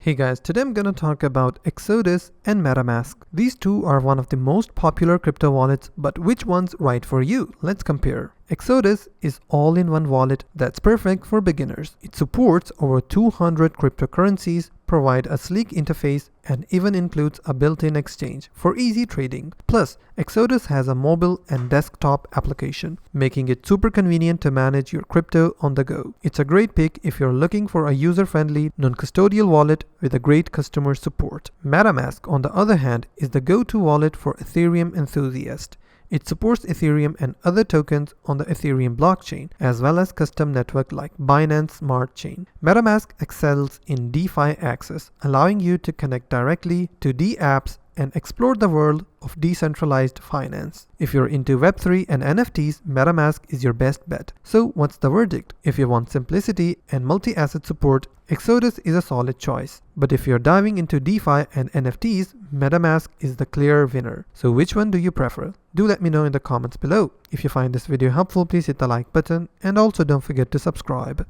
Hey guys, today I'm gonna talk about Exodus and MetaMask. These two are one of the most popular crypto wallets, but which one's right for you? Let's compare. Exodus is all-in-one wallet that's perfect for beginners. It supports over 200 cryptocurrencies, provide a sleek interface, and even includes a built-in exchange for easy trading. Plus, Exodus has a mobile and desktop application, making it super convenient to manage your crypto on the go. It's a great pick if you're looking for a user-friendly, non-custodial wallet with a great customer support. MetaMask, on the other hand, is the go-to wallet for Ethereum enthusiasts. It supports Ethereum and other tokens on the Ethereum blockchain, as well as custom network like Binance Smart Chain. MetaMask excels in DeFi access, allowing you to connect directly to dApps and explore the world of decentralized finance. If you're into Web3 and NFTs, MetaMask is your best bet. So what's the verdict? If you want simplicity and multi-asset support, Exodus is a solid choice. But if you're diving into DeFi and NFTs, MetaMask is the clear winner. So which one do you prefer? Do let me know in the comments below. If you find this video helpful, please hit the like button and also don't forget to subscribe.